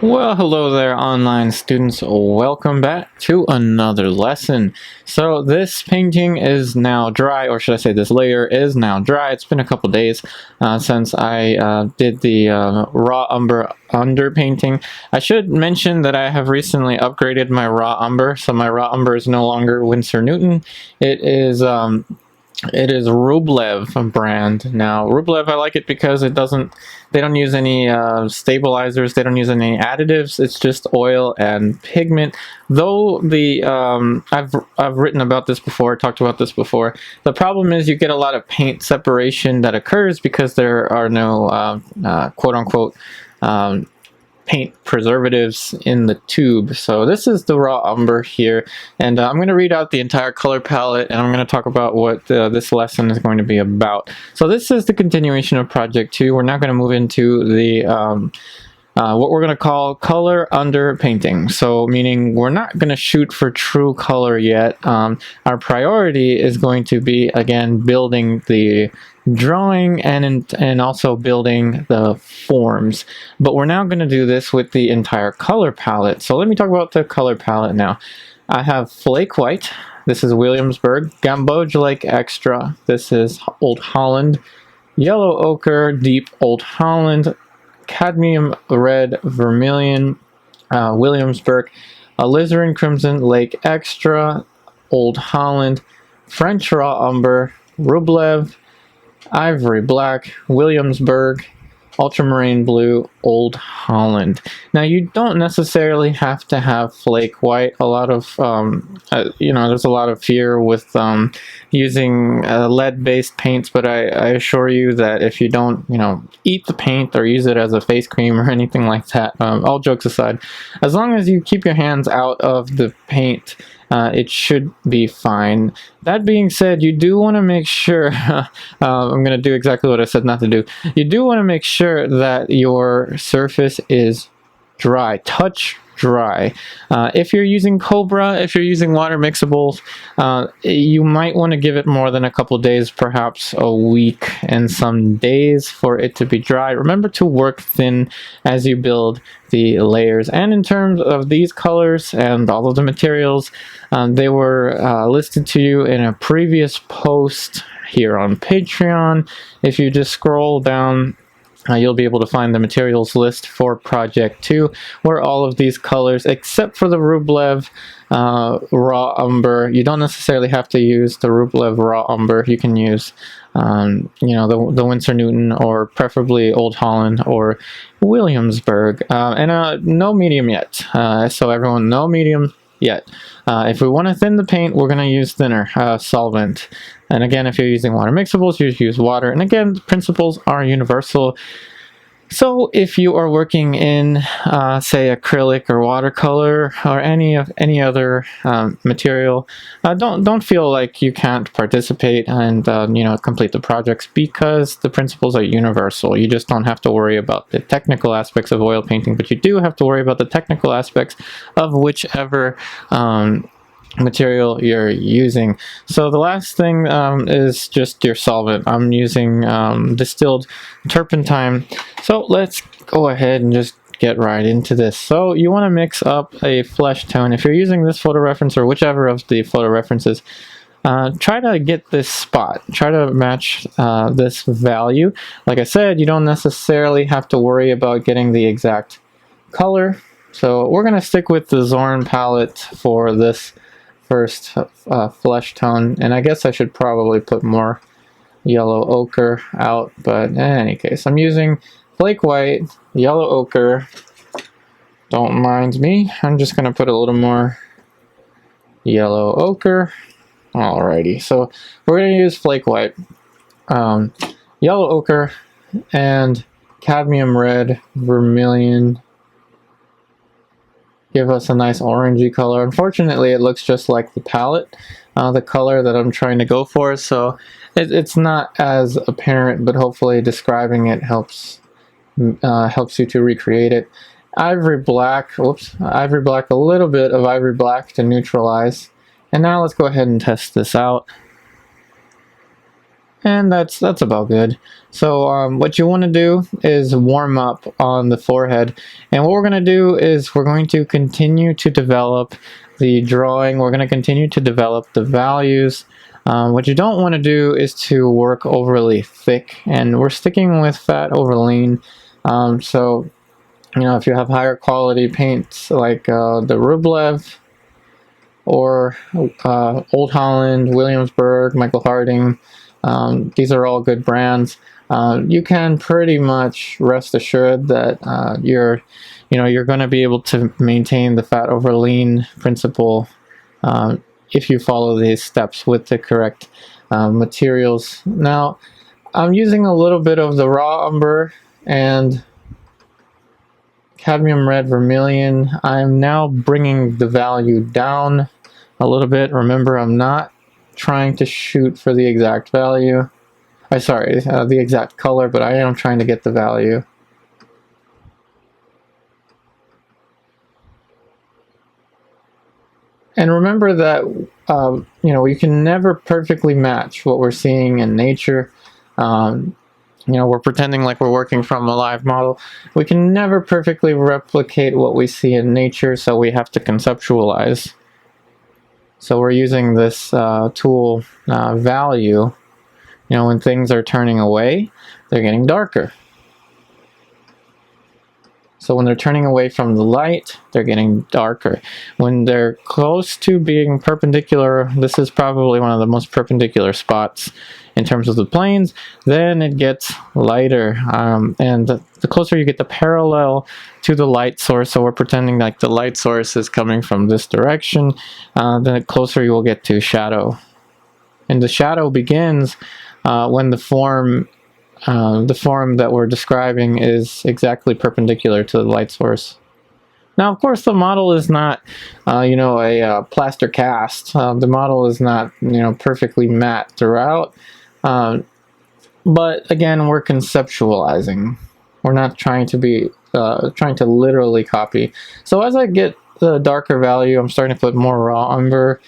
Well, hello there, online students. Welcome back to another lesson. So this painting is now dry, or should I say this layer is now dry. It's been a couple days since I did the raw umber underpainting. I should mention that I have recently upgraded my raw umber, so my raw umber is no longer Winsor Newton. It is Rublev brand. Now, Rublev, I like it because they don't use any stabilizers, they don't use any additives, it's just oil and pigment. Though I've written about this before, talked about this before, the problem is you get a lot of paint separation that occurs because there are no quote-unquote paint preservatives in the tube. So this is the raw umber here, and I'm going to read out the entire color palette, and I'm going to talk about what this lesson is going to be about. So this is the continuation of Project 2. We're now going to move into the what we're going to call color underpainting. So meaning we're not going to shoot for true color yet. Our priority is going to be, again, building the drawing and also building the forms. But we're now going to do this with the entire color palette. So let me talk about the color palette now. I have Flake White. This is Williamsburg. Gamboge Lake Extra. This is Old Holland. Yellow Ochre Deep Old Holland. Cadmium Red Vermilion Williamsburg. Alizarin Crimson Lake Extra Old Holland. French Raw Umber Rublev. Ivory Black Williamsburg. Ultramarine Blue Old Holland. Now you don't necessarily have to have Flake White. A lot of there's a lot of fear with using lead-based paints, but I assure you that if you don't eat the paint or use it as a face cream or anything like that, all jokes aside, as long as you keep your hands out of the paint, it should be fine. That being said, you do want to make sure, I'm going to do exactly what I said not to do. You do want to make sure that your surface is dry, touch dry. If you're using Cobra, if you're using water mixables, you might want to give it more than a couple days, perhaps a week and some days for it to be dry. Remember to work thin as you build the layers. And in terms of these colors and all of the materials, they were listed to you in a previous post here on Patreon. If you just scroll down, you'll be able to find the materials list for Project 2, where all of these colors, except for the Rublev raw umber, you don't necessarily have to use the Rublev raw umber. You can use the Winsor Newton, or preferably Old Holland or Williamsburg, and no medium yet. So everyone, no medium yet. If we want to thin the paint, we're going to use thinner solvent. And again, if you're using water mixables, you use water. And again, the principles are universal. So if you are working in, say, acrylic or watercolor or any other material, don't feel like you can't participate and complete the projects, because the principles are universal. You just don't have to worry about the technical aspects of oil painting, but you do have to worry about the technical aspects of whichever material you're using. So the last thing is just your solvent. I'm using distilled turpentine. So let's go ahead and just get right into this. So you want to mix up a flesh tone. If you're using this photo reference or whichever of the photo references, try to get this spot. Try to match this value. Like I said, you don't necessarily have to worry about getting the exact color. So we're going to stick with the Zorn palette for this first flesh tone, and I guess I should probably put more yellow ochre out, but in any case, I'm using Flake White, yellow ochre. Don't mind me, I'm just going to put a little more yellow ochre. Alrighty, so we're going to use Flake White, yellow ochre, and cadmium red vermilion. Give us a nice orangey color. Unfortunately, it looks just like the palette, the color that I'm trying to go for, so it's not as apparent, but hopefully describing it helps you to recreate it. Ivory black, a little bit of ivory black to neutralize. And now let's go ahead and test this out. And that's about good. So what you want to do is warm up on the forehead, and what we're going to do is we're going to continue to develop the drawing. We're going to continue to develop the values. What you don't want to do is to work overly thick, and we're sticking with fat over lean. So you know, if you have higher quality paints like the Rublev or Old Holland, Williamsburg, Michael Harding, these are all good brands. You can pretty much rest assured that you're going to be able to maintain the fat over lean principle if you follow these steps with the correct materials. Now, I'm using a little bit of the raw umber and cadmium red vermilion. I'm now bringing the value down a little bit. Remember, I'm not trying to shoot for the exact value. The exact color, but I am trying to get the value. And remember that you can never perfectly match what we're seeing in nature. We're pretending like we're working from a live model. We can never perfectly replicate what we see in nature, so we have to conceptualize. So we're using this tool value. When things are turning away, they're getting darker. So when they're turning away from the light, they're getting darker. When they're close to being perpendicular, this is probably one of the most perpendicular spots in terms of the planes, then it gets lighter. And the closer you get the parallel to the light source, so we're pretending like the light source is coming from this direction, then the closer you will get to shadow. And the shadow begins when the form that we're describing is exactly perpendicular to the light source. Now, of course, the model is not, a plaster cast. The model is not, perfectly matte throughout. But again, we're conceptualizing. We're not trying to literally copy. So as I get the darker value, I'm starting to put more raw umber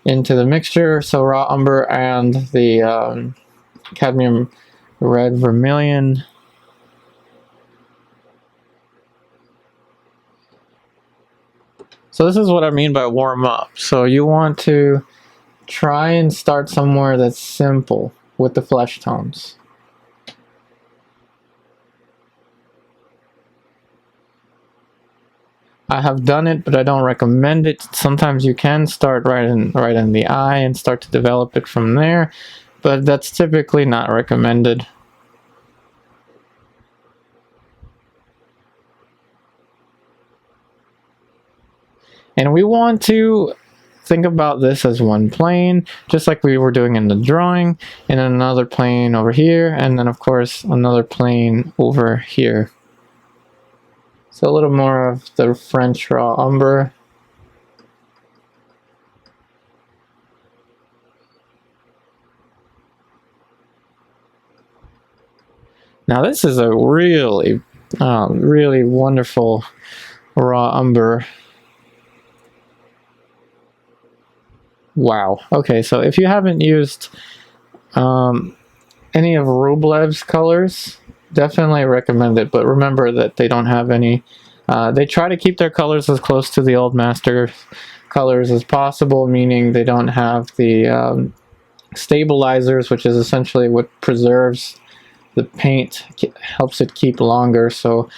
into the mixture. So raw umber and the cadmium red vermilion. So this is what I mean by warm up. So you want to try and start somewhere that's simple with the flesh tones. I have done it, but I don't recommend it. Sometimes you can start right in the eye and start to develop it from there, but that's typically not recommended. And we want to think about this as one plane, just like we were doing in the drawing, and another plane over here, and then of course another plane over here. So a little more of the French raw umber. Now this is a really, really wonderful raw umber. Wow. Okay, so if you haven't used any of Rublev's colors, definitely recommend it, but remember that they don't have any. They try to keep their colors as close to the old master colors as possible, meaning they don't have the stabilizers, which is essentially what preserves the paint, helps it keep longer. So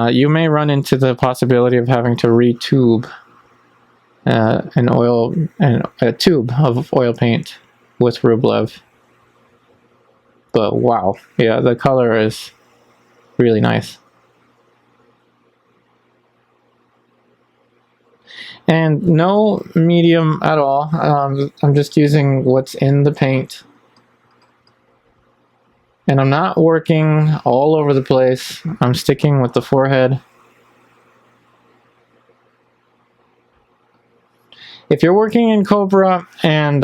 you may run into the possibility of having to retube a tube of oil paint with Rublev. But wow, yeah, the color is really nice. And no medium at all. I'm just using what's in the paint. And I'm not working all over the place. I'm sticking with the forehead. If you're working in Cobra and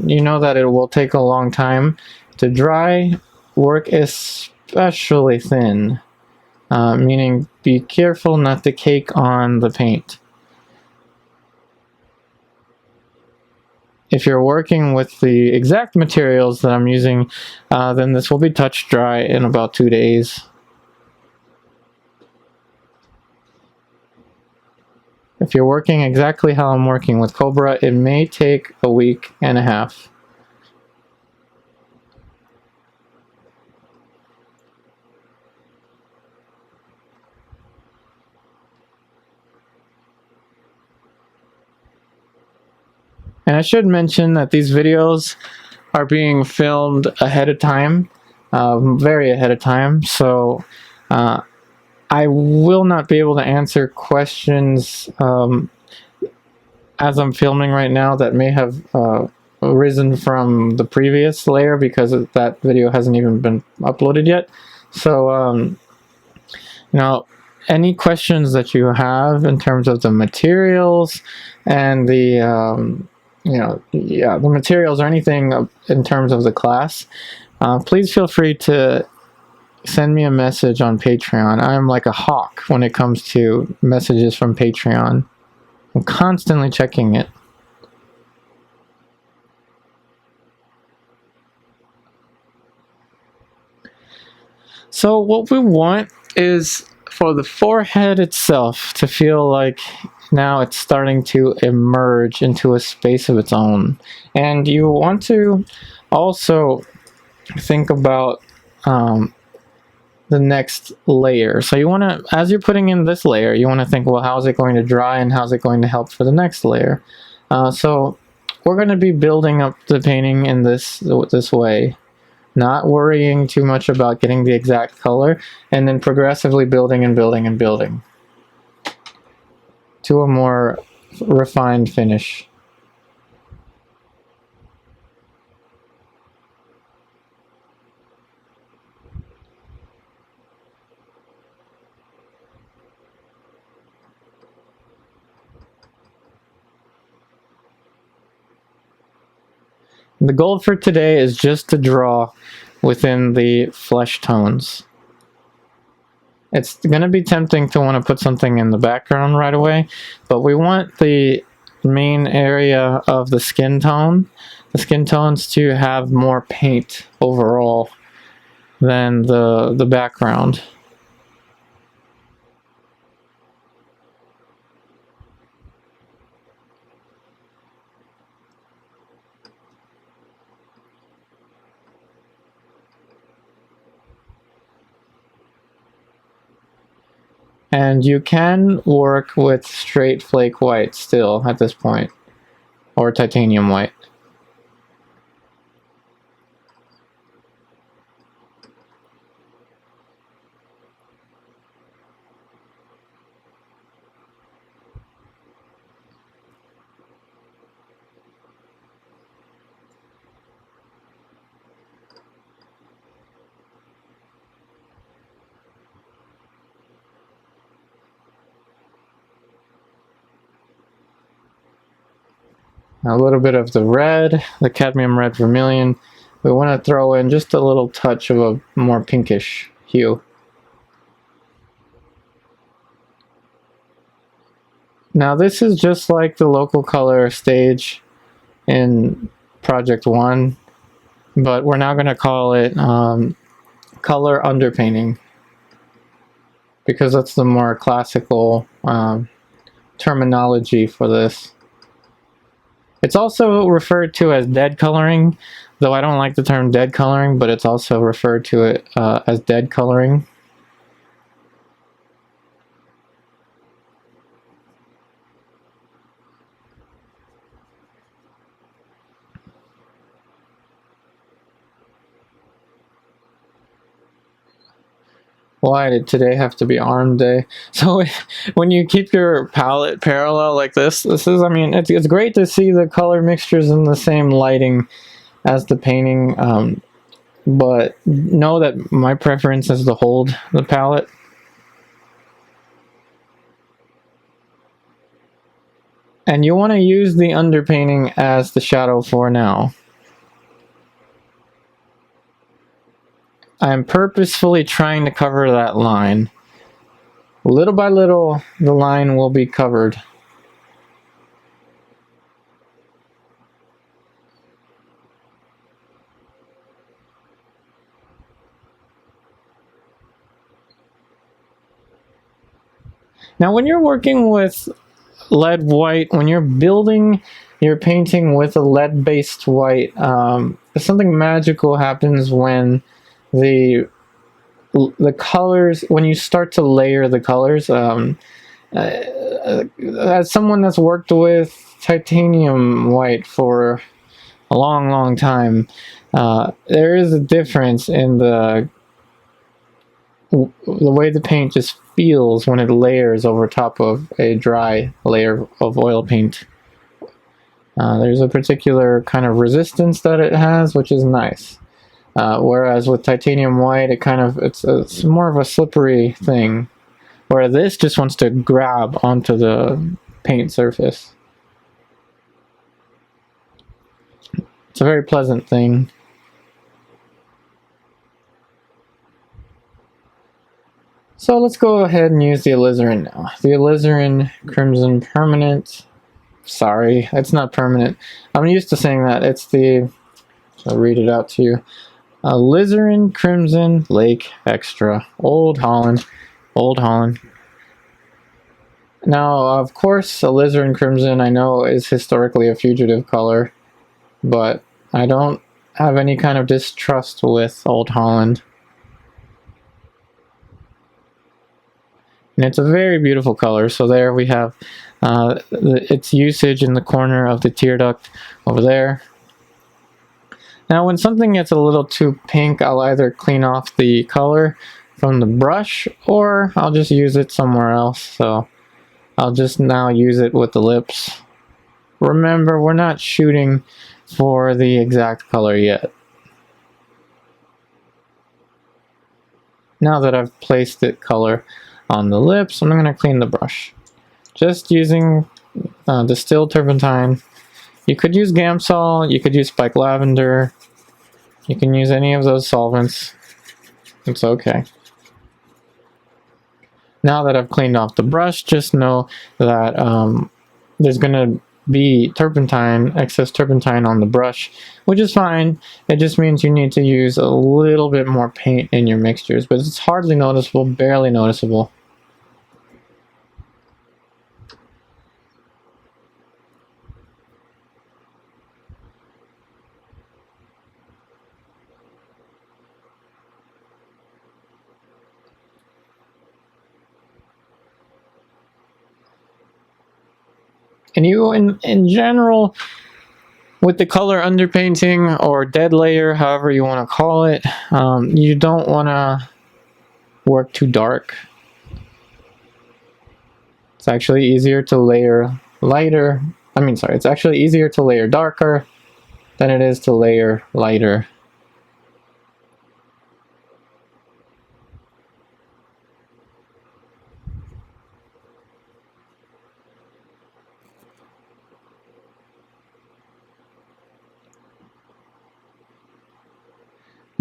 you know that it will take a long time to dry, work especially thin, meaning be careful not to cake on the paint. if you're working with the exact materials that I'm using, then this will be touch dry in about 2 days. If you're working exactly how I'm working with Cobra, it may take a week and a half. And I should mention that these videos are being filmed ahead of time, very ahead of time, so I will not be able to answer questions as I'm filming right now that may have arisen from the previous layer, because that video hasn't even been uploaded yet. So any questions that you have in terms of the materials and the the materials or anything in terms of the class, please feel free to send me a message on Patreon. I'm like a hawk when it comes to messages from Patreon. I'm constantly checking it. So what we want is for the forehead itself to feel like now it's starting to emerge into a space of its own. And you want to also think about the next layer. So you want to, as you're putting in this layer, you want to think, well, how is it going to dry and how's it going to help for the next layer? So we're going to be building up the painting in this way, not worrying too much about getting the exact color, and then progressively building and building and building to a more refined finish. The goal for today is just to draw within the flesh tones. It's going to be tempting to want to put something in the background right away, but we want the main area of the skin tones to have more paint overall than the background. And you can work with straight flake white still at this point, or titanium white. A little bit of the red, the cadmium red vermilion. We want to throw in just a little touch of a more pinkish hue. Now this is just like the local color stage in Project 1, but we're now going to call it color underpainting, because that's the more classical terminology for this. It's also referred to as dead coloring, though I don't like the term dead coloring, but it's also referred to it as dead coloring. Why did today have to be arm day? So when you keep your palette parallel like this is, I mean, it's great to see the color mixtures in the same lighting as the painting, but know that my preference is to hold the palette. And you want to use the underpainting as the shadow for now. I'm purposefully trying to cover that line. Little by little, the line will be covered. Now, when you're working with lead white, when you're building your painting with a lead-based white, something magical happens when the colors, when you start to layer the colors. As someone that's worked with titanium white for a long time, there is a difference in the way the paint just feels when it layers over top of a dry layer of oil paint. There's a particular kind of resistance that it has, which is nice. Whereas with titanium white, it's more of a slippery thing, where this just wants to grab onto the paint surface. It's a very pleasant thing. So let's go ahead and use the alizarin now. The alizarin Crimson Permanent. Sorry, it's not permanent. I'm used to saying that. It's the... I'll read it out to you. Alizarin Crimson Lake Extra. Old Holland. Old Holland. Now, of course, alizarin crimson I know is historically a fugitive color, but I don't have any kind of distrust with Old Holland. And it's a very beautiful color. So there we have its usage in the corner of the tear duct over there. Now, when something gets a little too pink, I'll either clean off the color from the brush, or I'll just use it somewhere else. So I'll just now use it with the lips. Remember, we're not shooting for the exact color yet. Now that I've placed it color on the lips, I'm going to clean the brush. Just using distilled turpentine. You could use Gamsol, you could use spike lavender, you can use any of those solvents. It's okay. Now that I've cleaned off the brush, just know that there's going to be turpentine, excess turpentine on the brush, which is fine. It just means you need to use a little bit more paint in your mixtures, but it's hardly noticeable, barely noticeable. And you, in general, with the color underpainting or dead layer, however you want to call it, you don't want to work too dark. It's actually easier to layer lighter. It's actually easier to layer darker than it is to layer lighter.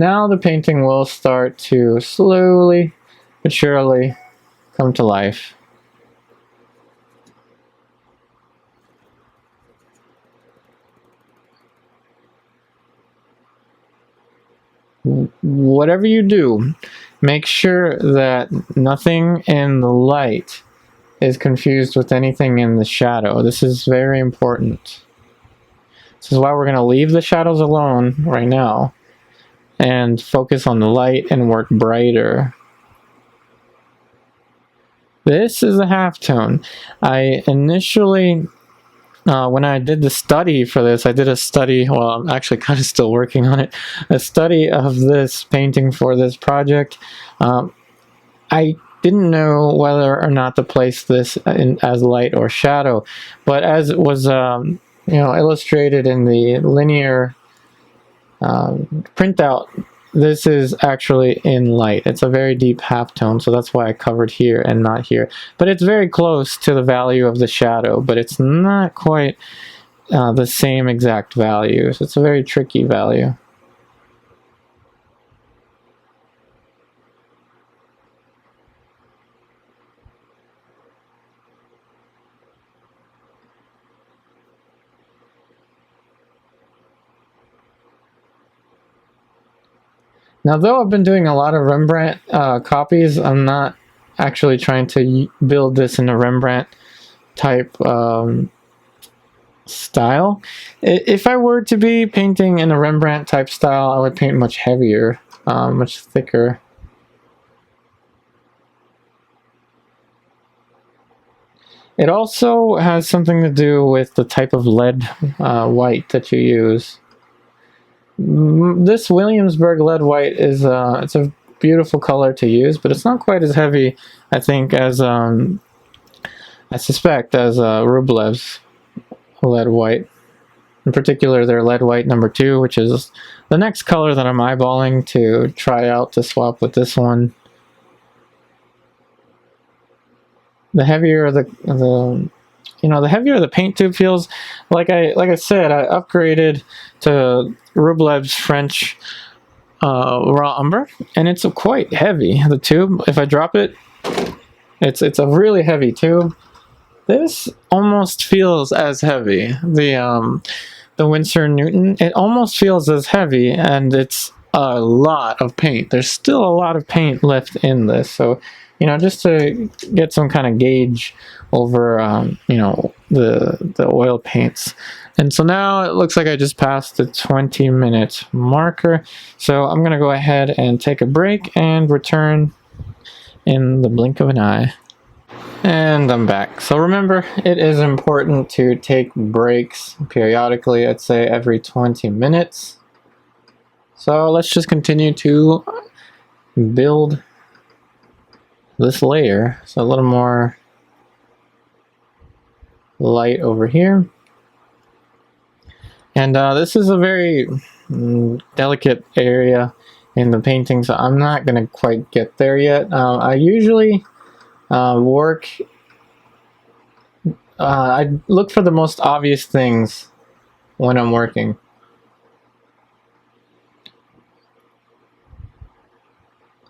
Now the painting will start to slowly but surely come to life. Whatever you do, make sure that nothing in the light is confused with anything in the shadow. This is very important. This is why we're going to leave the shadows alone right now and focus on the light and work brighter. This is a halftone. I initially, when I did the study for this, I did a study, well, I'm actually kind of still working on it, a study of this painting for this project. I didn't know whether or not to place this in as light or shadow, but as it was illustrated in the linear printout, this is actually in light. It's a very deep halftone, so that's why I covered here and not here. But it's very close to the value of the shadow, but it's not quite the same exact value. So it's a very tricky value. Now, though I've been doing a lot of Rembrandt copies, I'm not actually trying to build this in a Rembrandt type style. If I were to be painting in a Rembrandt type style, I would paint much heavier, much thicker. It also has something to do with the type of lead white that you use. This Williamsburg lead white is it's a beautiful color to use, but it's not quite as heavy, I think, as I suspect, as Rublev's lead white. In particular, their lead white number 2, which is the next color that I'm eyeballing to try out to swap with this one. The heavier the heavier the paint tube feels. Like I said, I upgraded to Rublev's French raw umber, and it's quite heavy. The tube, if I drop it, it's a really heavy tube. This almost feels as heavy. The Winsor Newton, it almost feels as heavy, and it's a lot of paint. There's still a lot of paint left in this, so just to get some kind of gauge over the oil paints. And so now it looks like I just passed the 20-minute marker, so I'm gonna go ahead and take a break and return in the blink of an eye. And I'm back. So remember, it is important to take breaks periodically. I'd say every 20 minutes. So let's just continue to build this layer. So a little more light over here. And this is a very delicate area in the painting, so I'm not going to quite get there yet. I usually I look for the most obvious things when I'm working.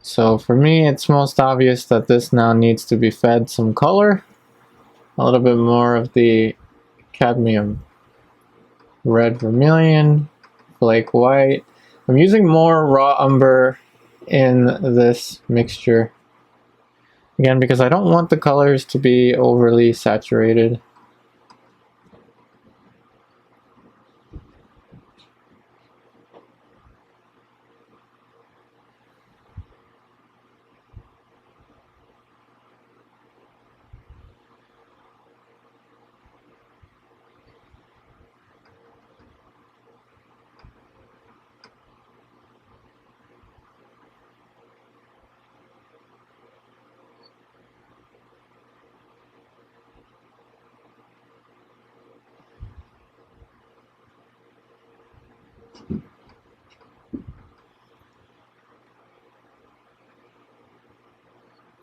So for me, it's most obvious that this now needs to be fed some color. A little bit more of the cadmium red vermilion, flake white. I'm using more raw umber in this mixture. Again, because I don't want the colors to be overly saturated.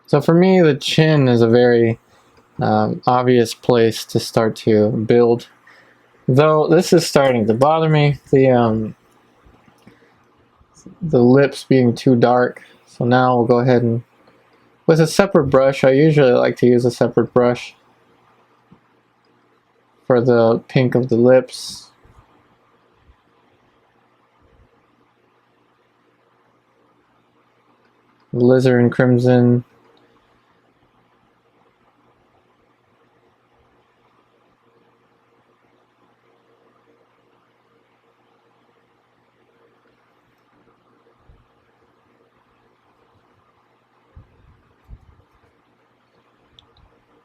So for me, the chin is a very obvious place to start to build. Though this is starting to bother me, the lips being too dark. So now we'll go ahead and, with a separate brush, I usually like to use a separate brush for the pink of the lips. Alizarin crimson.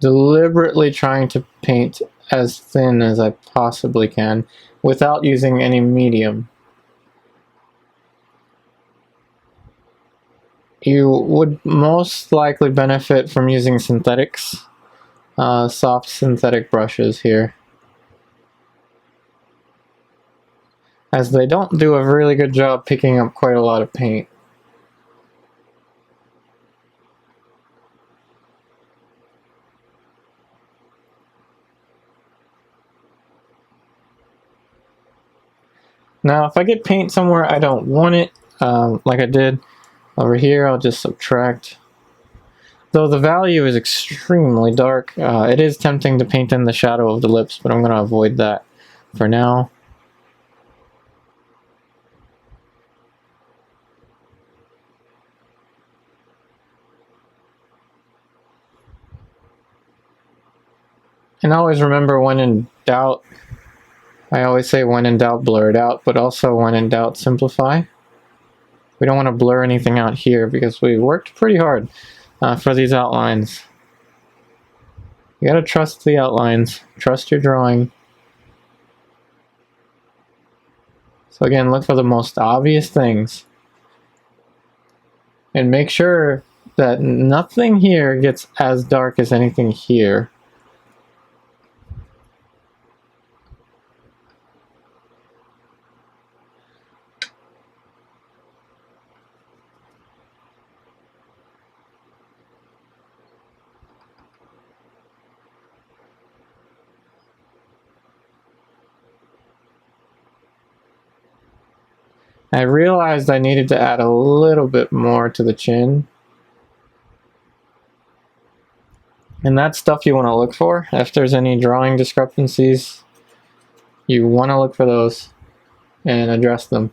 Deliberately trying to paint as thin as I possibly can without using any medium. You would most likely benefit from using synthetics, soft synthetic brushes here, as they don't do a really good job picking up quite a lot of paint. Now, if I get paint somewhere I don't want it, like I did over here, I'll just subtract. Though the value is extremely dark, it is tempting to paint in the shadow of the lips, but I'm going to avoid that for now. And always remember, when in doubt, I always say when in doubt, blur it out, but also when in doubt, simplify. We don't want to blur anything out here because we worked pretty hard for these outlines. You gotta trust the outlines, trust your drawing. So again, look for the most obvious things. And make sure that nothing here gets as dark as anything here. I realized I needed to add a little bit more to the chin. And that's stuff you want to look for. If there's any drawing discrepancies, you want to look for those and address them.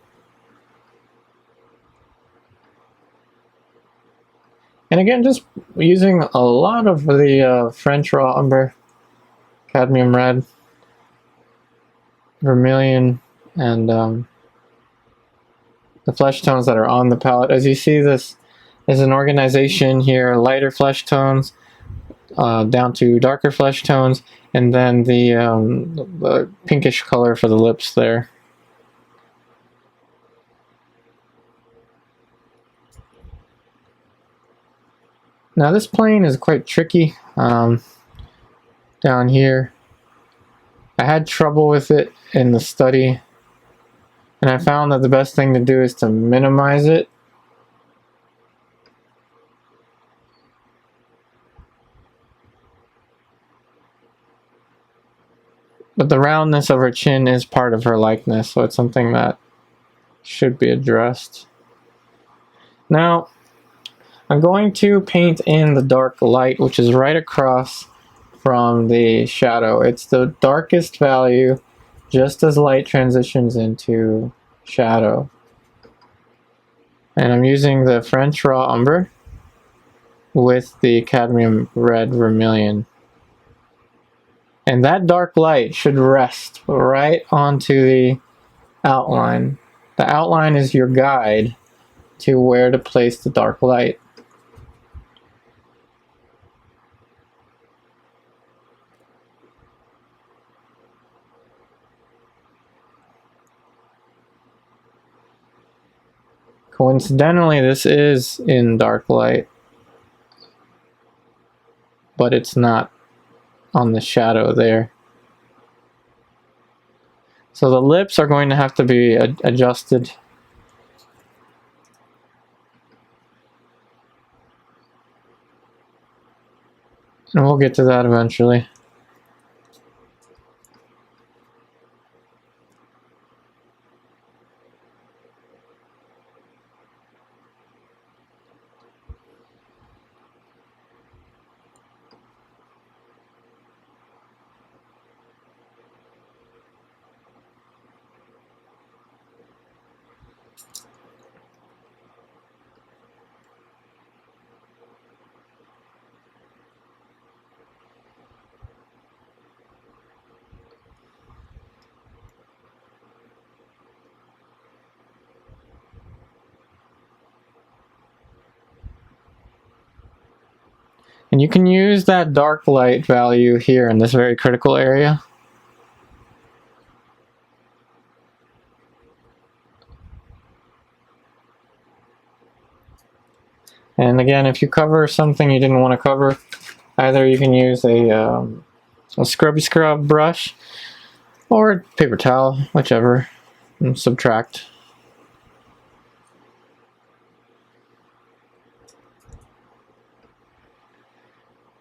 And again, just using a lot of the French raw umber, cadmium red, vermilion, and the flesh tones that are on the palette. As you see, this is an organization here: lighter flesh tones down to darker flesh tones, and then the pinkish color for the lips there. Now this plane is quite tricky down here. I had trouble with it in the study, and I found that the best thing to do is to minimize it. But the roundness of her chin is part of her likeness, so it's something that should be addressed. Now, I'm going to paint in the dark light, which is right across from the shadow. It's the darkest value, just as light transitions into shadow. And I'm using the French raw umber with the cadmium red vermilion. And that dark light should rest right onto the outline. The outline is your guide to where to place the dark light. Coincidentally, this is in dark light, but it's not on the shadow there. So the lips are going to have to be adjusted. And we'll get to that eventually. And you can use that dark light value here in this very critical area. And again, if you cover something you didn't want to cover, either you can use a scrubby scrub brush or paper towel, whichever, and subtract.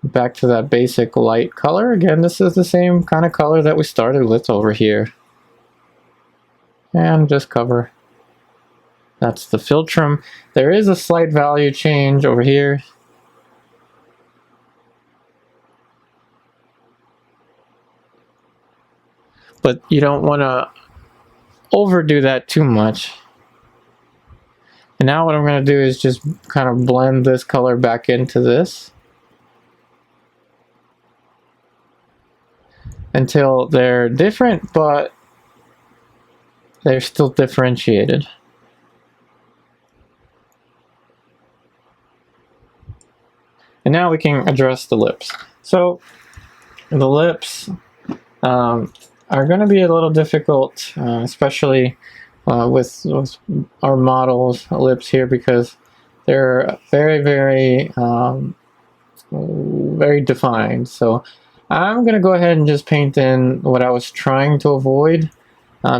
Back to that basic light color. Again, this is the same kind of color that we started with over here. And just cover. That's the philtrum. There is a slight value change over here. But you don't want to overdo that too much. And now what I'm going to do is just kind of blend this color back into this. until they're different, but they're still differentiated. And now we can address the lips. So the lips are going to be a little difficult, especially with our model's lips here, because they're very, very defined. So I'm going to go ahead and just paint in what I was trying to avoid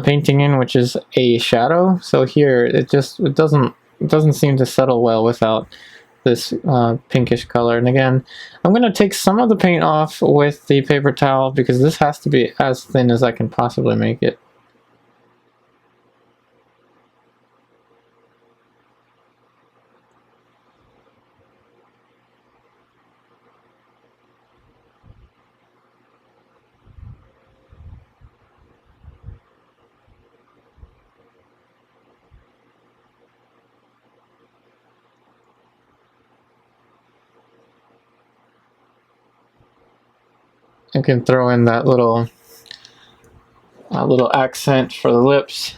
painting in, which is a shadow. So here it doesn't seem to settle well without this pinkish color. And again, I'm going to take some of the paint off with the paper towel because this has to be as thin as I can possibly make it. I can throw in that little accent for the lips.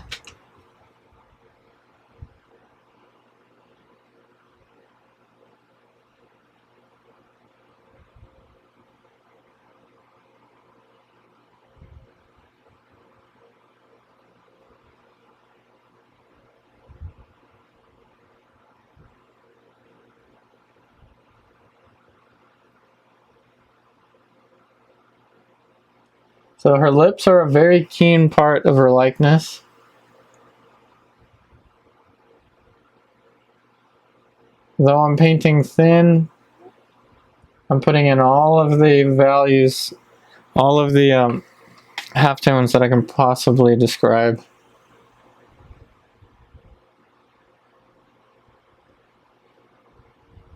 So her lips are a very keen part of her likeness. Though I'm painting thin, I'm putting in all of the values, all of the halftones that I can possibly describe.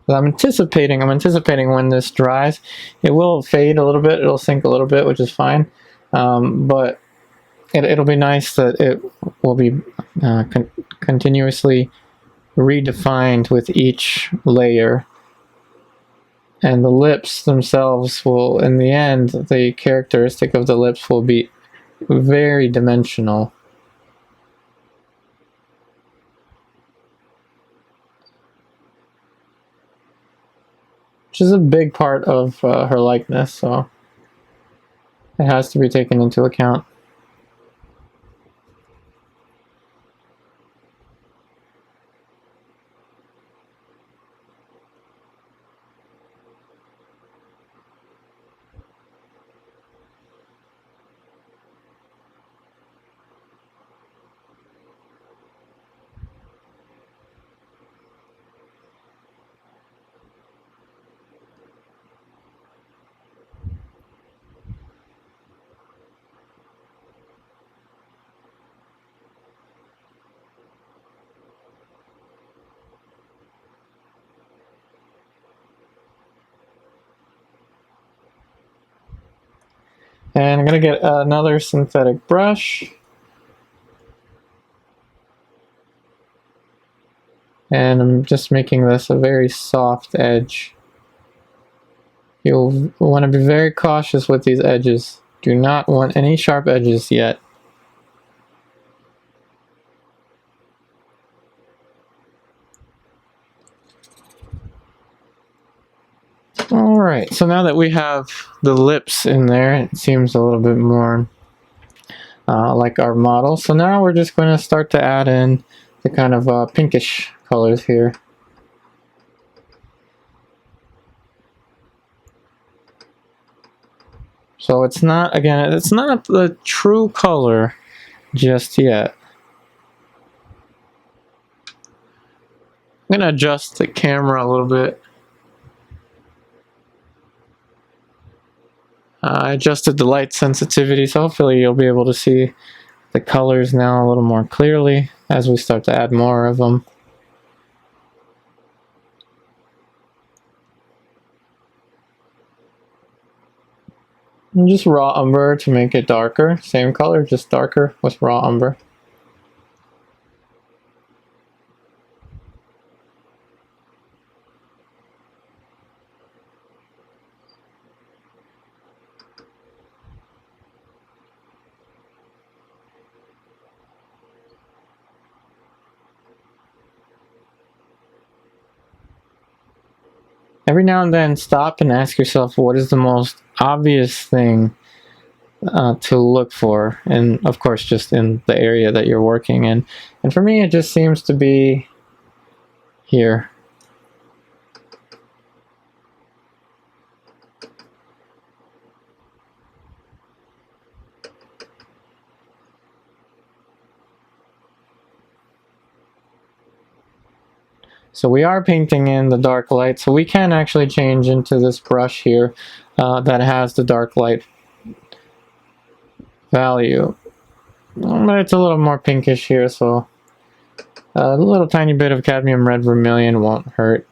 I'm anticipating when this dries, it will fade a little bit, it'll sink a little bit, which is fine. But it'll be nice that it will be continuously redefined with each layer. And the lips themselves will, in the end, the characteristic of the lips will be very dimensional. Which is a big part of her likeness, so it has to be taken into account. And I'm going to get another synthetic brush. And I'm just making this a very soft edge. You'll want to be very cautious with these edges. Do not want any sharp edges yet. Alright, so now that we have the lips in there, it seems a little bit more like our model. So now we're just going to start to add in the kind of pinkish colors here. So it's not, again, it's not the true color just yet. I'm going to adjust the camera a little bit. I adjusted the light sensitivity, so hopefully you'll be able to see the colors now a little more clearly as we start to add more of them. And just raw umber to make it darker. Same color, just darker with raw umber. Every now and then, stop and ask yourself what is the most obvious thing to look for, and of course, just in the area that you're working in. And for me, it just seems to be here. So we are painting in the dark light, so we can actually change into this brush here that has the dark light value. But it's a little more pinkish here, so a little tiny bit of cadmium red vermilion won't hurt.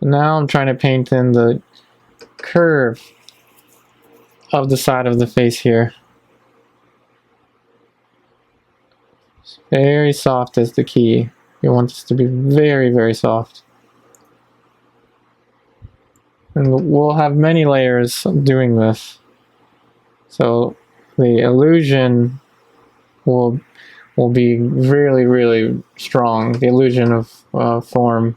Now I'm trying to paint in the curve of the side of the face here. Very soft is the key. You want this to be very, very soft. And we'll have many layers doing this. So the illusion will be really, really strong. The illusion of form.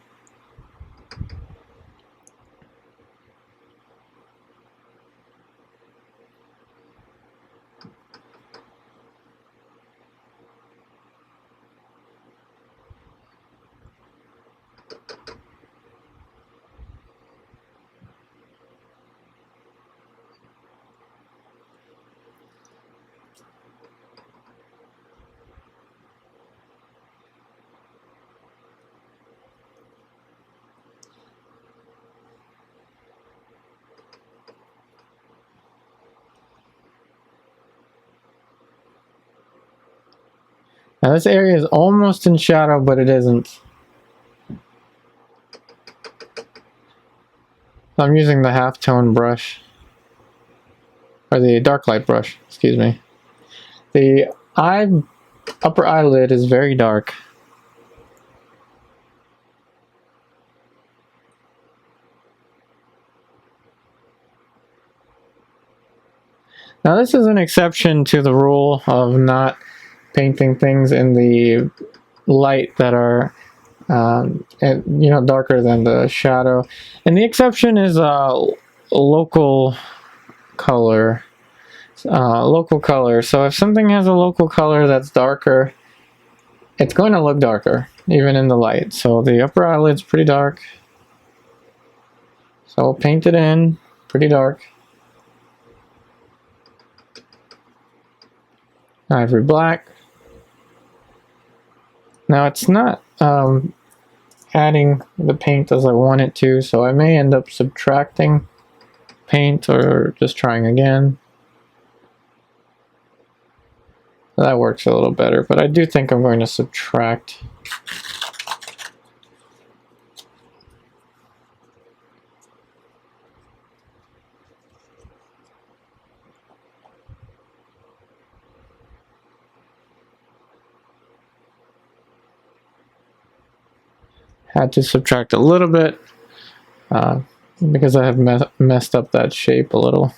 Now this area is almost in shadow, but it isn't. I'm using the halftone brush, or the dark light brush, excuse me. The upper eyelid is very dark. Now this is an exception to the rule of not painting things in the light that are darker than the shadow, and the exception is local color. Local color. So if something has a local color that's darker, it's going to look darker even in the light. So the upper eyelid's pretty dark, so I'll paint it in pretty dark. Ivory black. Now it's not adding the paint as I want it to, so I may end up subtracting paint or just trying again. That works a little better, but I do think I'm going to subtract. Had to subtract a little bit because I have messed up that shape a little,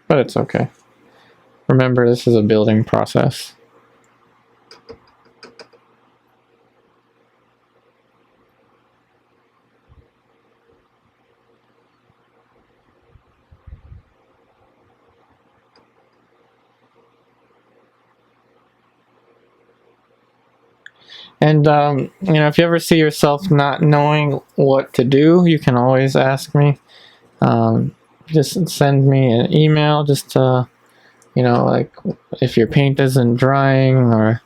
but it's okay. Remember, this is a building process. And if you ever see yourself not knowing what to do, you can always ask me. Just send me an email, just to, like if your paint isn't drying or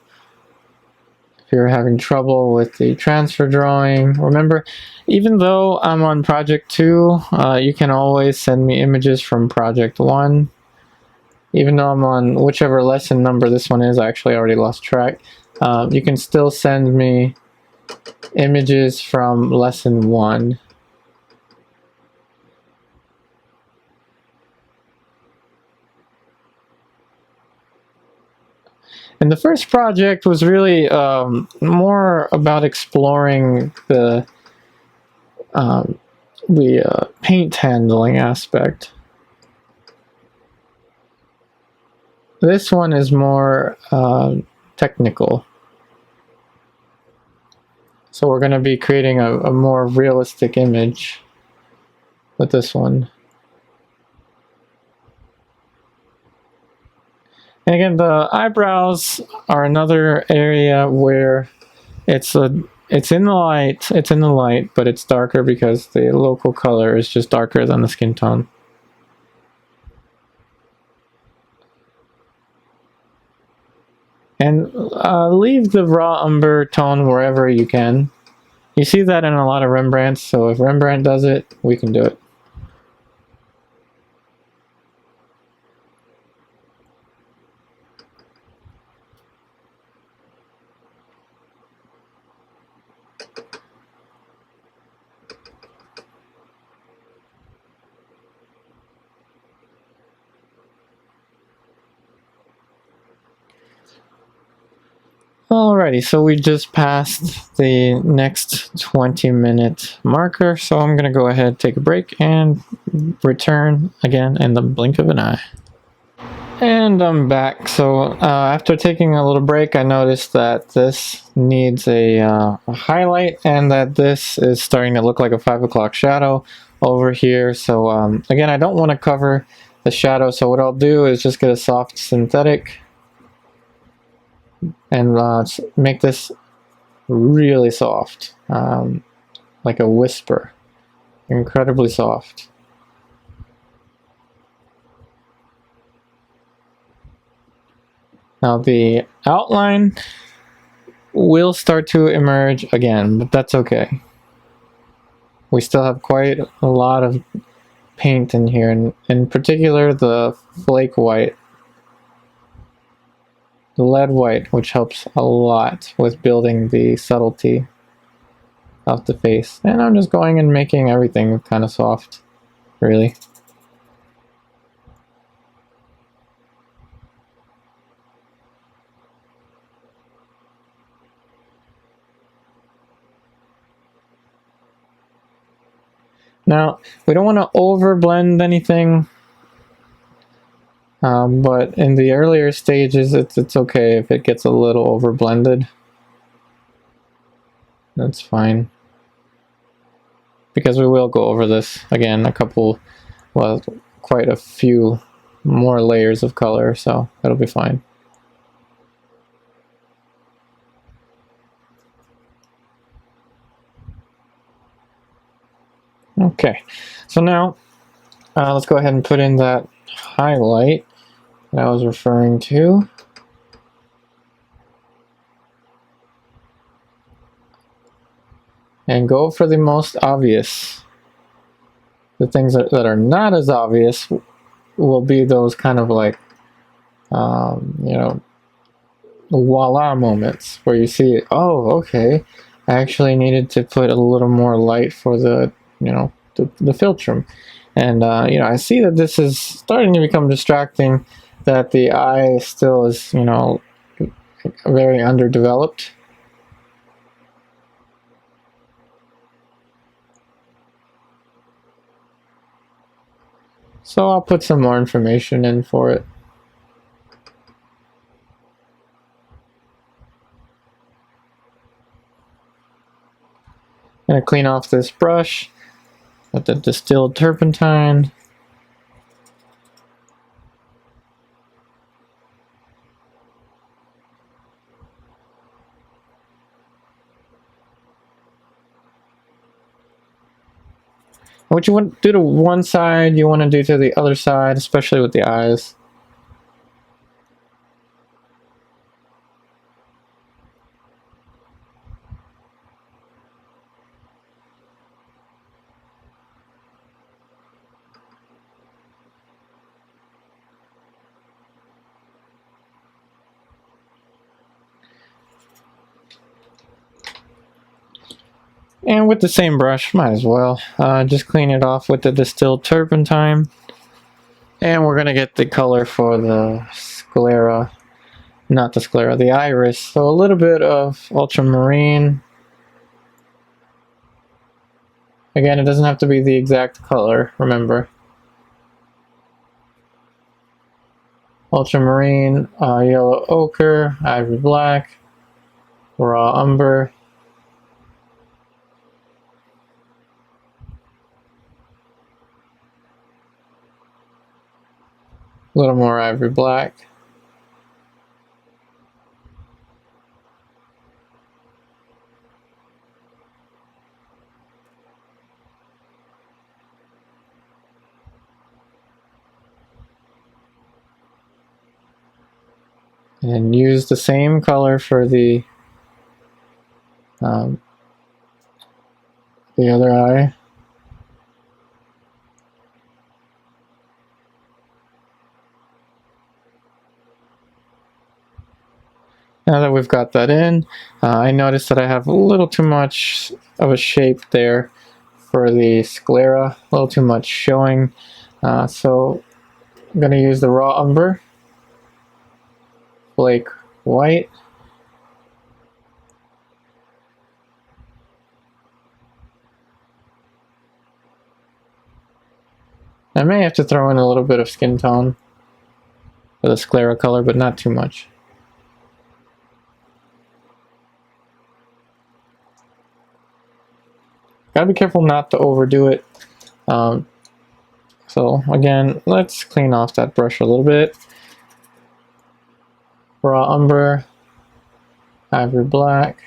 if you're having trouble with the transfer drawing. Remember, even though I'm on project 2, you can always send me images from project 1. Even though I'm on whichever lesson number this one is, I actually already lost track. You can still send me images from lesson 1. And the first project was really more about exploring the paint handling aspect. This one is more technical. So we're going to be creating a more realistic image with this one. And again, the eyebrows are another area where it's in the light, but it's darker because the local color is just darker than the skin tone. And leave the raw umber tone wherever you can. You see that in a lot of Rembrandts, so if Rembrandt does it, we can do it. Alrighty, so we just passed the next 20-minute marker, so I'm going to go ahead, take a break, and return again in the blink of an eye. And I'm back. So after taking a little break, I noticed that this needs a highlight, and that this is starting to look like a 5 o'clock shadow over here. So again, I don't want to cover the shadow, so what I'll do is just get a soft synthetic and make this really soft, like a whisper, incredibly soft. Now the outline will start to emerge again, but that's okay. We still have quite a lot of paint in here, and in particular the flake white. The lead white, which helps a lot with building the subtlety of the face. And I'm just going and making everything kind of soft, really. Now, we don't want to overblend anything. But in the earlier stages, it's okay if it gets a little over blended. That's fine. Because we will go over this again, quite a few more layers of color, so that'll be fine. Okay, so now let's go ahead and put in that highlight that I was referring to. And go for the most obvious. The things that are not as obvious will be those kind of like, you know, voila moments where you see, oh, okay, I actually needed to put a little more light for the, you know, the philtrum. And, you know, I see that this is starting to become distracting, that the eye still is, you know, very underdeveloped. So I'll put some more information in for it. I'm going to clean off this brush with the distilled turpentine. What you want to do to one side, you want to do to the other side, especially with the eyes. And with the same brush, might as well. Just clean it off with the distilled turpentine. And we're going to get the color for the sclera not the sclera, the iris. So a little bit of ultramarine. Again, it doesn't have to be the exact color, remember. Ultramarine, yellow ochre, ivory black, raw umber. A little more ivory black. And use the same color for the other eye. Now that we've got that in, I noticed that I have a little too much of a shape there for the sclera, a little too much showing. So I'm going to use the raw umber, flake white. I may have to throw in a little bit of skin tone for the sclera color, but not too much. Gotta be careful not to overdo it. So again, let's clean off that brush a little bit. Raw umber, ivory black.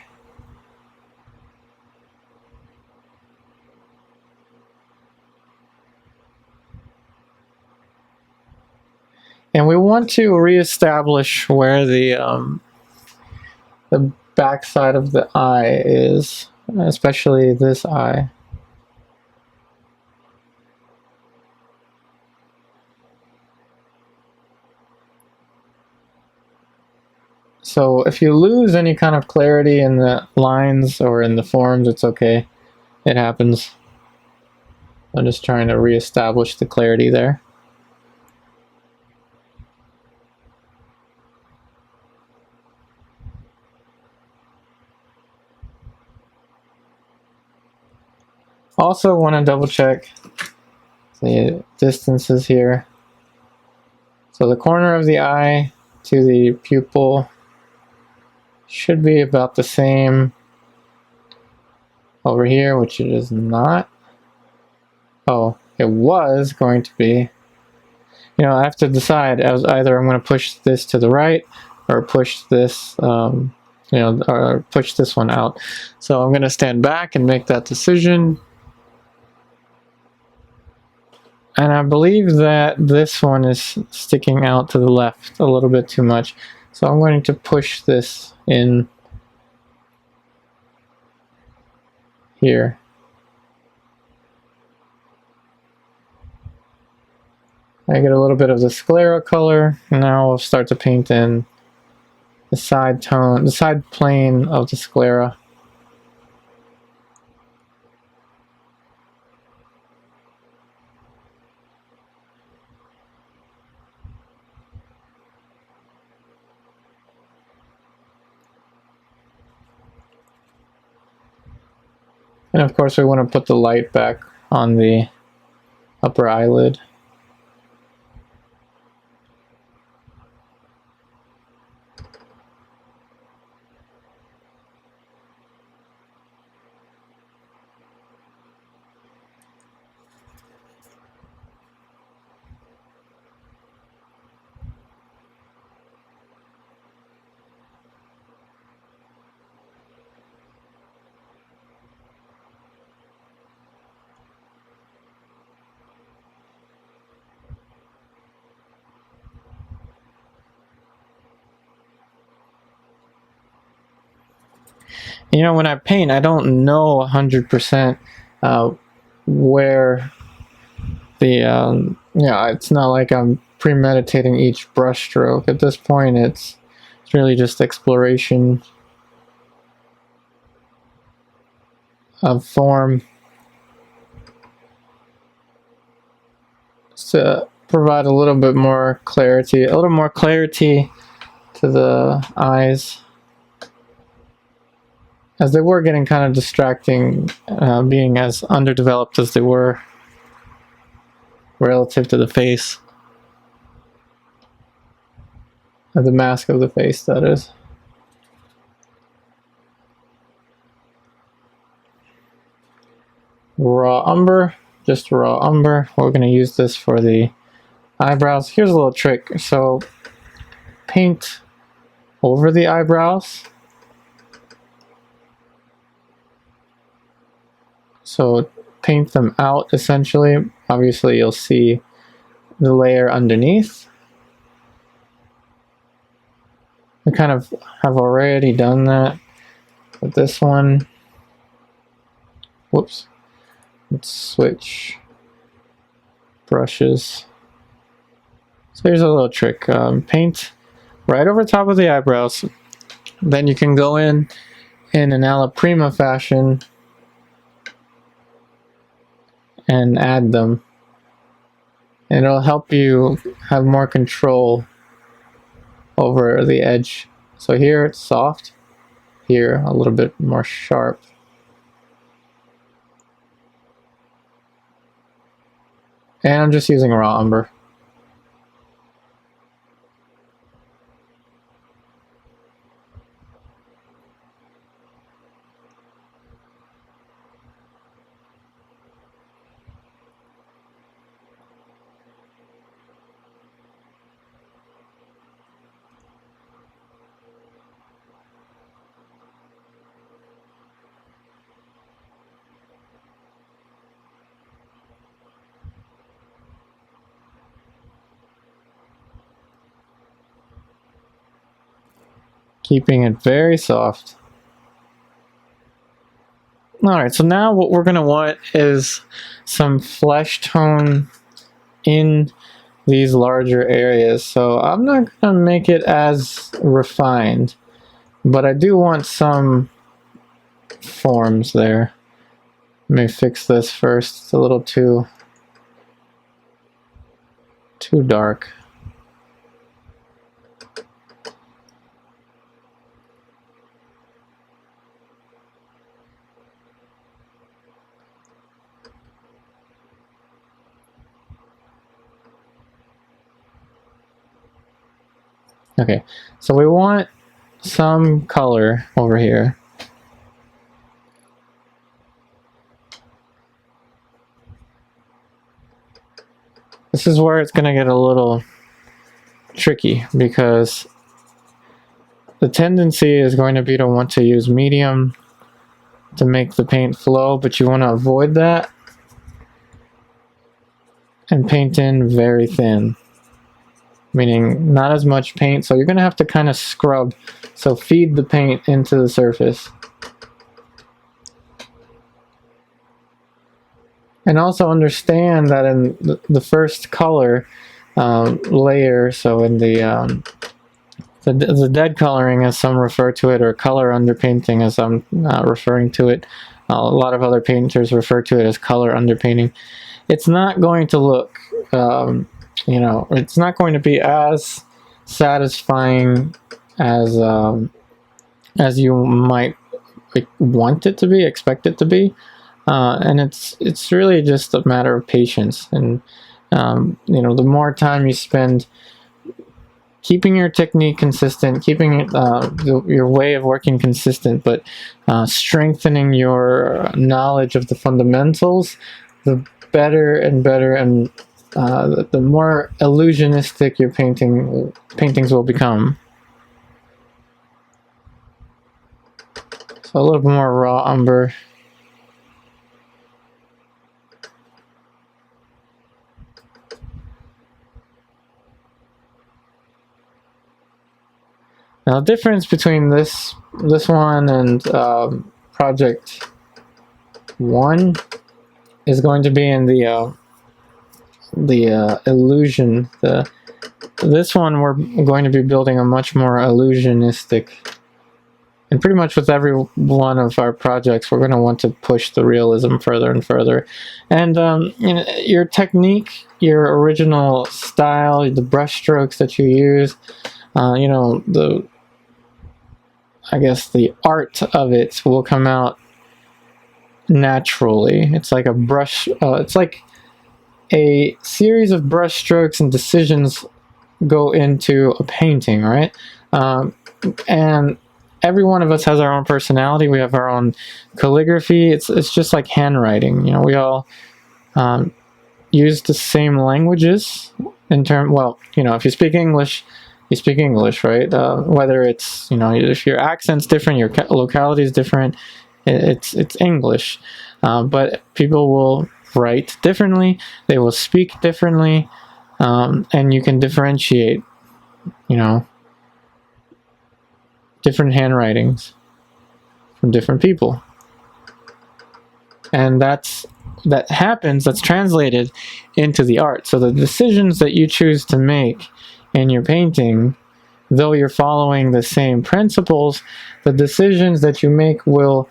And we want to reestablish where the back side of the eye is, especially this eye. So if you lose any kind of clarity in the lines or in the forms, it's okay. It happens. I'm just trying to reestablish the clarity there. Also want to double check the distances here. So the corner of the eye to the pupil should be about the same over here, which it is not. Oh, it was going to be. You know, I have to decide as either I'm going to push this to the right or push this, you know, or push this one out. So I'm going to stand back and make that decision. And I believe that this one is sticking out to the left a little bit too much. So I'm going to push this in here. I get a little bit of the sclera color. Now I'll start to paint in the side tone, the side plane of the sclera. And of course we want to put the light back on the upper eyelid. You know, when I paint, I don't know 100% where the, you know, it's not like I'm premeditating each brush stroke. At this point, it's really just exploration of form to provide a little bit more clarity, to the eyes, as they were getting kind of distracting, being as underdeveloped as they were relative to the face. The mask of the face, that is. Raw umber, just raw umber. We're going to use this for the eyebrows. Here's a little trick. So paint over the eyebrows. So paint them out essentially. Obviously you'll see the layer underneath. I kind of have already done that with this one. Whoops. Let's switch brushes. So here's a little trick. Paint right over top of the eyebrows. Then you can go in an alla prima fashion and add them. And it'll help you have more control over the edge. So here it's soft, here a little bit more sharp. And I'm just using raw umber. Keeping it very soft. Alright, so now what we're going to want is some flesh tone in these larger areas. So I'm not going to make it as refined, but I do want some forms there. Let me fix this first. It's a little too dark. Okay, so we want some color over here. This is where it's going to get a little tricky, because the tendency is going to be to want to use medium to make the paint flow, but you want to avoid that and paint in very thin. Meaning not as much paint, so you're going to have to kind of scrub, so feed the paint into the surface. And also understand that in the first color layer, so in the dead coloring, as some refer to it, or color underpainting as I'm referring to it, a lot of other painters refer to it as color underpainting. It's not going to look you know, it's not going to be as satisfying as you might want it to be, expect it to be, and it's really just a matter of patience. And you know, the more time you spend keeping your technique consistent, keeping it, your way of working consistent, but strengthening your knowledge of the fundamentals, the better and better and the more illusionistic your paintings will become. So a little bit more raw umber. Now the difference between this one and project 1 is going to be in the illusion. This one we're going to be building a much more illusionistic, and pretty much with every one of our projects we're going to want to push the realism further and further. And you know, your technique, your original style, the brush strokes that you use, You know, I guess the art of it will come out naturally. It's like a brush. It's like a series of brush strokes and decisions go into a painting, right? And every one of us has our own personality. We have our own calligraphy. It's just like handwriting. You know, we all use the same languages in term. Well, you know, if you speak English, you speak English, right? Whether it's, you know, if your accent's different, your locality is different, it's English. But people will write differently. They will speak differently, and you can differentiate, you know, different handwritings from different people, and that happens. That's translated into the art. So the decisions that you choose to make in your painting, though you're following the same principles, the decisions that you make will,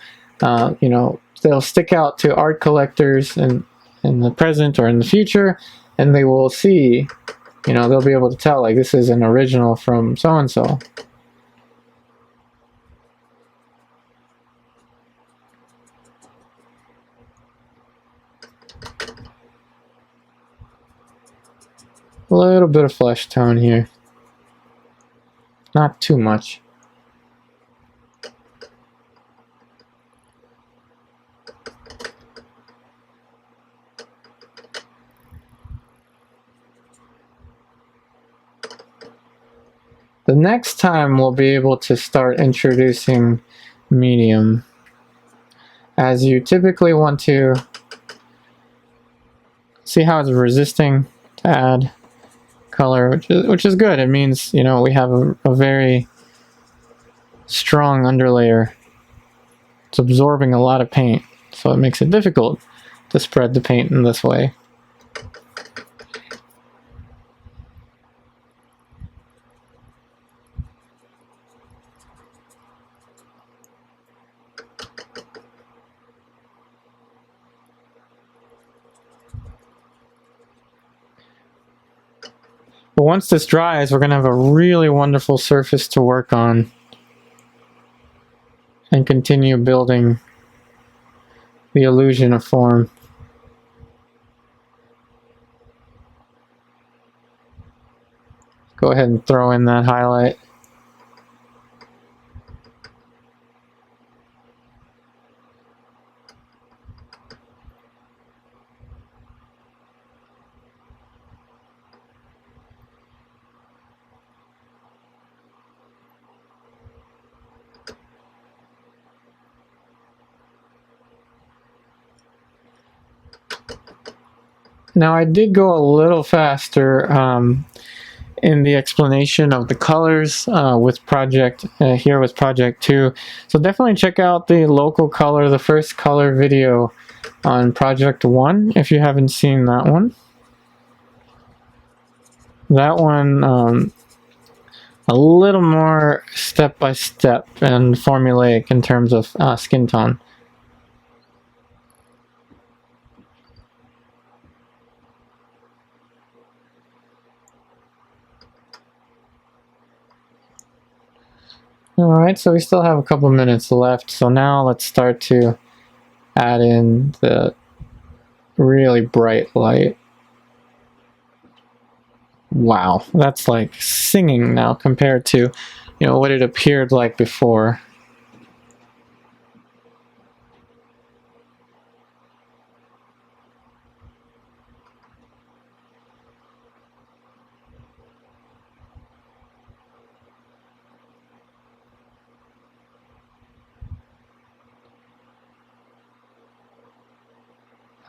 you know, they'll stick out to art collectors in the present or in the future, and they will see, you know, they'll be able to tell, like, this is an original from so and so. A little bit of flesh tone here, not too much. The next time we'll be able to start introducing medium, as you typically want to see how it's resisting to add color, which is good. It means, you know, we have a very strong underlayer. It's absorbing a lot of paint, so it makes it difficult to spread the paint in this way. But once this dries, we're going to have a really wonderful surface to work on and continue building the illusion of form. Go ahead and throw in that highlight. Now, I did go a little faster in the explanation of the colors with project here with project 2. So definitely check out the local color, the first color video on project 1 if you haven't seen that one. That one a little more step by step and formulaic in terms of skin tone. Alright, so we still have a couple minutes left, so now let's start to add in the really bright light. Wow, that's like singing now compared to, you know, what it appeared like before.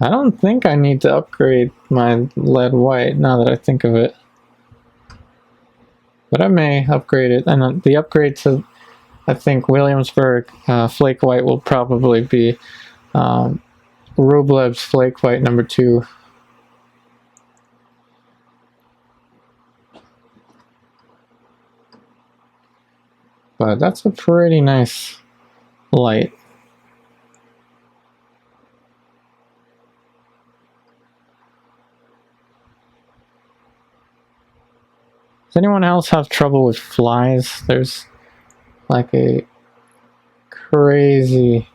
I don't think I need to upgrade my lead white now that I think of it. But I may upgrade it, and the upgrade to, I think, Williamsburg Flake White will probably be Rublev's Flake White number 2. But that's a pretty nice light. Does anyone else have trouble with flies? There's like a crazy...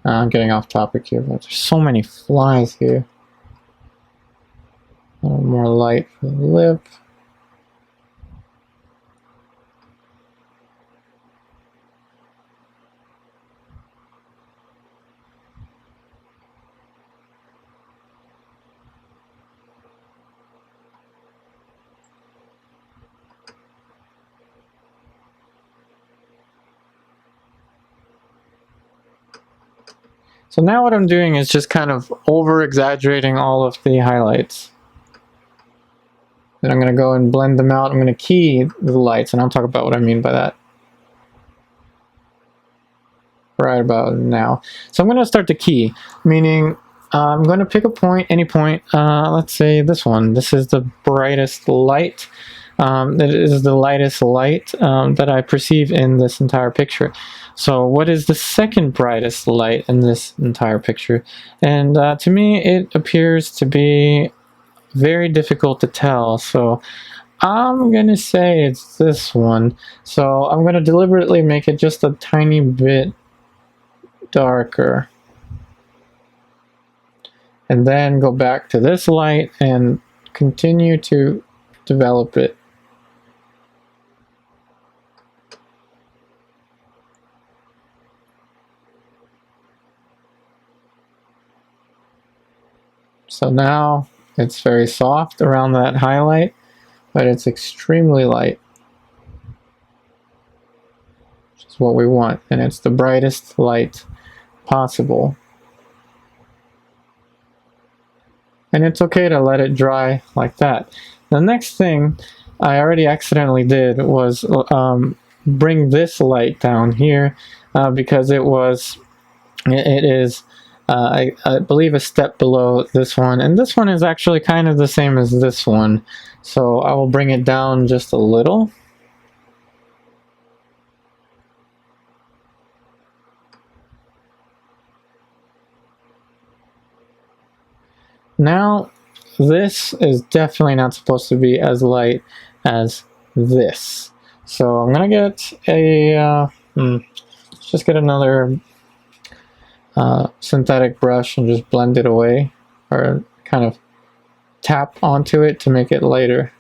I'm getting off topic here, but there's so many flies here. A little more light for the lip. So now what I'm doing is just kind of over-exaggerating all of the highlights. Then I'm going to go and blend them out. I'm going to key the lights, and I'll talk about what I mean by that right about now. So I'm going to start to key, meaning I'm going to pick a point, any point. Let's say this one. This is the brightest light. It is the lightest light that I perceive in this entire picture. So what is the second brightest light in this entire picture? And to me, it appears to be very difficult to tell. So I'm going to say it's this one. So I'm going to deliberately make it just a tiny bit darker. And then go back to this light and continue to develop it. So now it's very soft around that highlight, but it's extremely light, which is what we want, and it's the brightest light possible. And it's okay to let it dry like that. The next thing I already accidentally did was bring this light down here because it is I believe a step below this one, and this one is actually kind of the same as this one, so I will bring it down just a little. Now this is definitely not supposed to be as light as this, so I'm gonna get a let's just get another synthetic brush and just blend it away, or kind of tap onto it to make it lighter.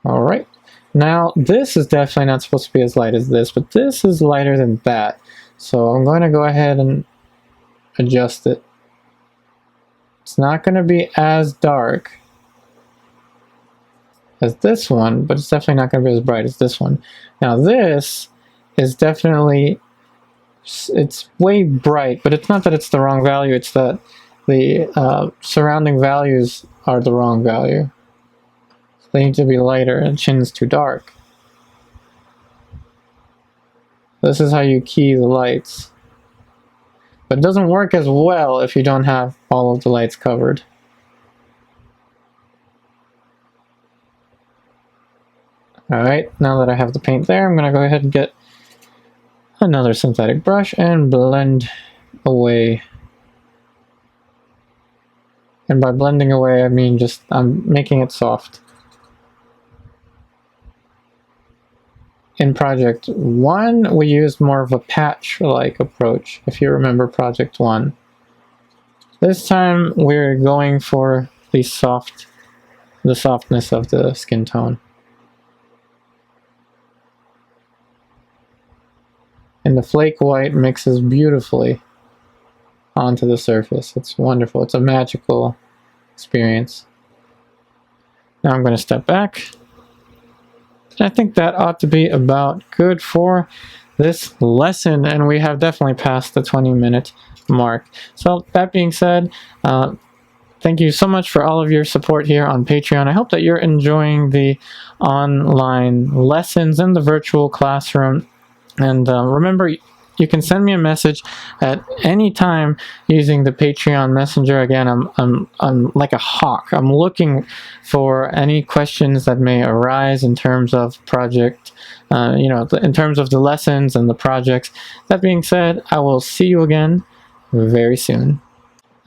Alright, now this is definitely not supposed to be as light as this, but this is lighter than that. So I'm going to go ahead and adjust it. It's not going to be as dark as this one, but it's definitely not going to be as bright as this one. Now this is definitely, it's way bright, but it's not that it's the wrong value, it's that the surrounding values are the wrong value. So they need to be lighter, and chin's too dark. This is how you key the lights. But it doesn't work as well if you don't have all of the lights covered. Alright, now that I have the paint there, I'm going to go ahead and get another synthetic brush and blend away. And by blending away, I mean just I'm making it soft. In project 1, we used more of a patch-like approach, if you remember project 1. This time, we're going for the softness of the skin tone. And the flake white mixes beautifully onto the surface. It's wonderful. It's a magical experience. Now I'm going to step back. And I think that ought to be about good for this lesson, and we have definitely passed the 20-minute mark. So that being said, thank you so much for all of your support here on Patreon. I hope that you're enjoying the online lessons in the virtual classroom. And remember, you can send me a message at any time using the Patreon Messenger. Again, I'm like a hawk. I'm looking for any questions that may arise in terms of project, in terms of the lessons and the projects. That being said, I will see you again very soon.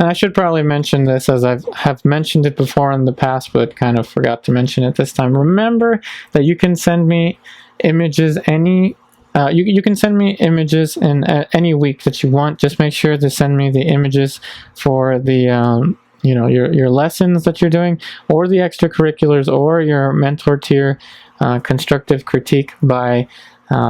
And I should probably mention this, as have mentioned it before in the past, but kind of forgot to mention it this time. Remember that you can send me images you can send me images in any week that you want. Just make sure to send me the images for the your lessons that you're doing, or the extracurriculars, or your mentor tier constructive critique by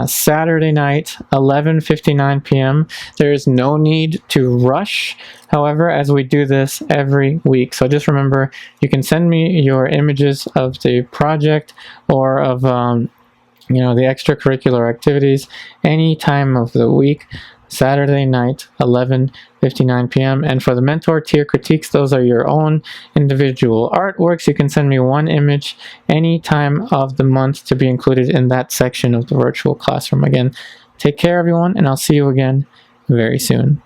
Saturday night, 11:59 p.m. There is no need to rush, however, as we do this every week. So just remember, you can send me your images of the project or of the extracurricular activities any time of the week, Saturday night, 11:59 p.m. And for the mentor tier critiques, those are your own individual artworks. You can send me one image any time of the month to be included in that section of the virtual classroom. Again, take care, everyone, and I'll see you again very soon.